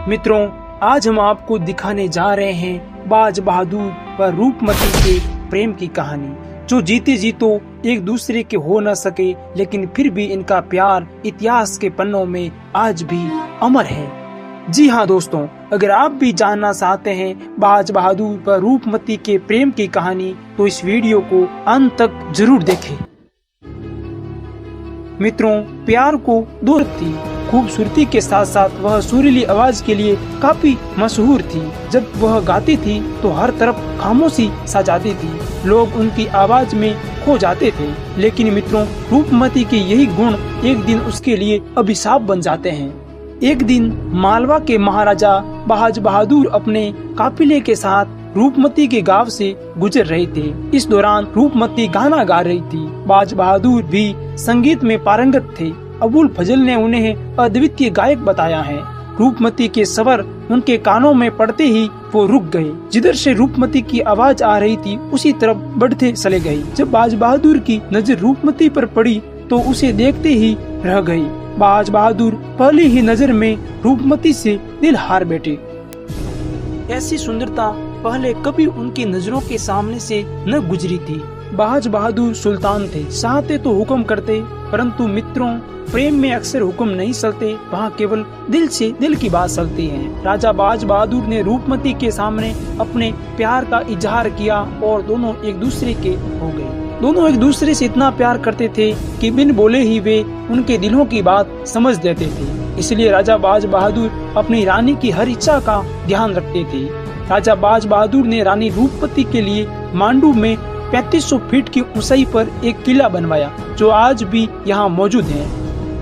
मित्रों, आज हम आपको दिखाने जा रहे हैं बाज बहादुर व रूपमती के प्रेम की कहानी, जो जीते जीतो एक दूसरे के हो न सके, लेकिन फिर भी इनका प्यार इतिहास के पन्नों में आज भी अमर है। जी हाँ दोस्तों, अगर आप भी जानना चाहते हैं बाज बहादुर व रूपमती के प्रेम की कहानी, तो इस वीडियो को अंत तक जरूर देखें। मित्रों, प्यार को दो थी। खूबसूरती के साथ साथ वह सुरीली आवाज के लिए काफी मशहूर थी। जब वह गाती थी तो हर तरफ खामोशी सा जाती थी, लोग उनकी आवाज में खो जाते थे। लेकिन मित्रों, रूपमती के यही गुण एक दिन उसके लिए अभिशाप बन जाते हैं। एक दिन मालवा के महाराजा बाज बहादुर अपने काफिले के साथ रूपमती के गांव से गुजर रहे थे। इस दौरान रूपमती गाना गा रही थी। बाज बहादुर भी संगीत में पारंगत थे। अबुल फजल ने उन्हें अद्वितीय गायक बताया है। रूपमती के स्वर उनके कानों में पड़ते ही वो रुक गए। जिधर से रूपमती की आवाज आ रही थी उसी तरफ बढ़ते चले गए। जब बाज बहादुर की नजर रूपमती पर पड़ी तो उसे देखते ही रह गई। बाज बहादुर पहली ही नजर में रूपमती से दिल हार बैठे। ऐसी सुंदरता पहले कभी उनकी नजरों के सामने से न गुजरी थी। बाज बहादुर सुल्तान थे, चाहते तो हुक्म करते, परंतु मित्रों, प्रेम में अक्सर हुक्म नहीं चलते, वहाँ केवल दिल से दिल की बात चलती है। राजा बाज बहादुर ने रूपमती के सामने अपने प्यार का इजहार किया और दोनों एक दूसरे के हो गए। दोनों एक दूसरे से इतना प्यार करते थे कि बिन बोले ही वे उनके दिलों की बात समझ देते थे। इसलिए राजा बाज बहादुर अपनी रानी की हर इच्छा का ध्यान रखते थे। राजा बाज बहादुर ने रानी रूपमती के लिए मांडू में 3500 फीट की ऊंचाई पर एक किला बनवाया, जो आज भी यहाँ मौजूद है।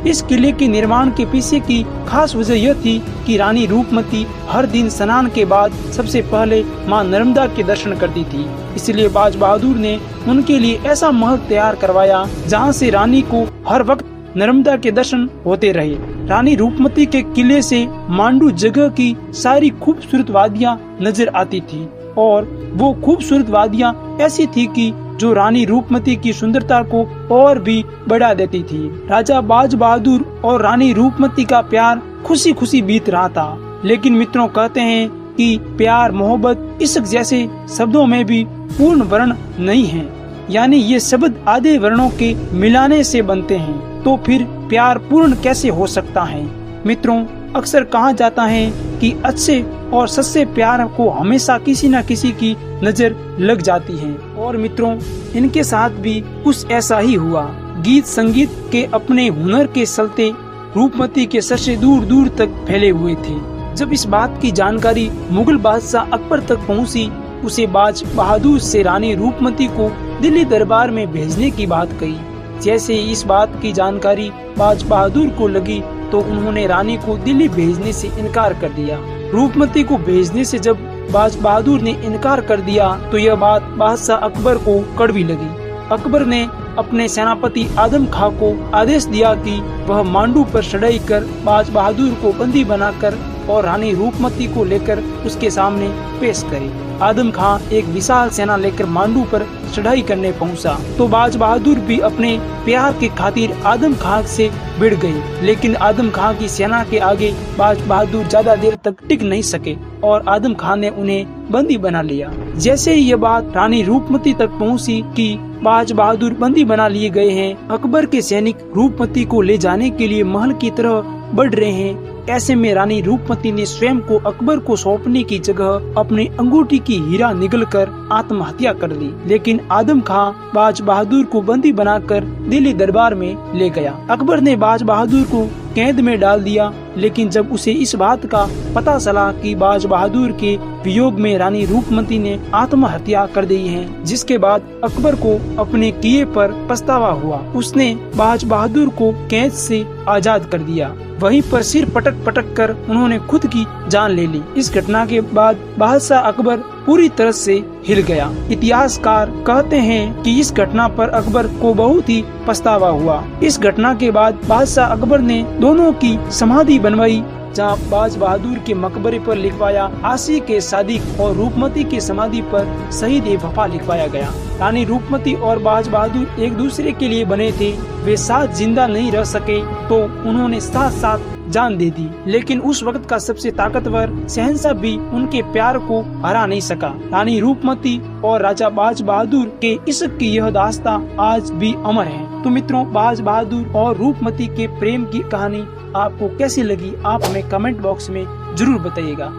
इस किले के निर्माण के पीछे की खास वजह यह थी कि रानी रूपमती हर दिन स्नान के बाद सबसे पहले मां नर्मदा के दर्शन करती थी। इसलिए बाज बहादुर ने उनके लिए ऐसा महल तैयार करवाया जहां से रानी को हर वक्त नर्मदा के दर्शन होते रहे। रानी रूपमती के किले से मांडू जगह की सारी खूबसूरत वादियां नजर आती थी, और वो खूबसूरत वादियां ऐसी थी कि जो रानी रूपमती की सुंदरता को और भी बढ़ा देती थी। राजा बाज बहादुर और रानी रूपमती का प्यार खुशी खुशी बीत रहा था। लेकिन मित्रों, कहते हैं कि प्यार, मोहब्बत, इश्क जैसे शब्दों में भी पूर्ण वर्ण नहीं है, यानी ये शब्द आधे वर्णों के मिलाने से बनते हैं, तो फिर प्यार पूर्ण कैसे हो सकता है। मित्रों, अक्सर कहा जाता है कि अच्छे और सच्चे प्यार को हमेशा किसी न किसी की नजर लग जाती है, और मित्रों, इनके साथ भी कुछ ऐसा ही हुआ। गीत संगीत के अपने हुनर के चलते रूपमती के सर से दूर दूर तक फैले हुए थे। जब इस बात की जानकारी मुगल बादशाह अकबर तक पहुंची, उसे बाज बहादुर से रानी रूपमती को दिल्ली दरबार में भेजने की बात कही। जैसे इस बात की जानकारी बाज बहादुर को लगी तो उन्होंने रानी को दिल्ली भेजने से इनकार कर दिया। रूपमती को भेजने से जब बाज बहादुर ने इनकार कर दिया तो यह बात बादशाह अकबर को कड़वी लगी। अकबर ने अपने सेनापति आदम खां को आदेश दिया कि वह मांडू पर चढ़ाई कर बाज बहादुर को बंदी बनाकर और रानी रूपमती को लेकर उसके सामने पेश करे। आदम खां एक विशाल सेना लेकर मांडू पर चढ़ाई करने पहुंचा, तो बाज बहादुर भी अपने प्यार के खातिर आदम खां से भिड़ गए। लेकिन आदम खां की सेना के आगे बाज बहादुर ज्यादा देर तक टिक नहीं सके और आदम खां ने उन्हें बंदी बना लिया। जैसे ही ये बात रानी रूपमती तक पहुंची कि बाज बहादुर बंदी बना लिए गए हैं, अकबर के सैनिक रूपमती को ले जाने के लिए महल की तरफ बढ़ रहे हैं। ऐसे में रानी रूपमती ने स्वयं को अकबर को सौंपने की जगह अपनी अंगूठी की हीरा निगलकर आत्महत्या कर ली। लेकिन आदम खां बाज बहादुर को बंदी बनाकर दिल्ली दरबार में ले गया। अकबर ने बाज बहादुर को कैद में डाल दिया। लेकिन जब उसे इस बात का पता चला कि बाज बहादुर के वियोग में रानी रूपमती ने आत्महत्या कर दी है, जिसके बाद अकबर को अपने किए पर पछतावा हुआ। उसने बाज बहादुर को कैद से आजाद कर दिया। वहीं पर सिर पटक पटक कर उन्होंने खुद की जान ले ली। इस घटना के बाद बादशाह अकबर पूरी तरह से हिल गया। इतिहासकार कहते हैं कि इस घटना पर अकबर को बहुत ही पछतावा हुआ। इस घटना के बाद बादशाह अकबर ने दोनों की समाधि बनवाई जहाँ बाज बहादुर के मकबरे पर लिखवाया आशी के सादिक और रूपमती के समाधि पर शहीद ए वफा लिखवाया गया। रानी रूपमती और बाज बहादुर एक दूसरे के लिए बने थे। वे साथ जिंदा नहीं रह सके तो उन्होंने साथ साथ जान दे दी, लेकिन उस वक्त का सबसे ताकतवर शहंशाह भी उनके प्यार को हरा नहीं सका। रानी रूपमती और राजा बाज बहादुर के इश्क की यह दास्तां आज भी अमर है। तो मित्रों, बाज बहादुर और रूपमती के प्रेम की कहानी आपको कैसी लगी, आप हमें कमेंट बॉक्स में जरूर बताइएगा।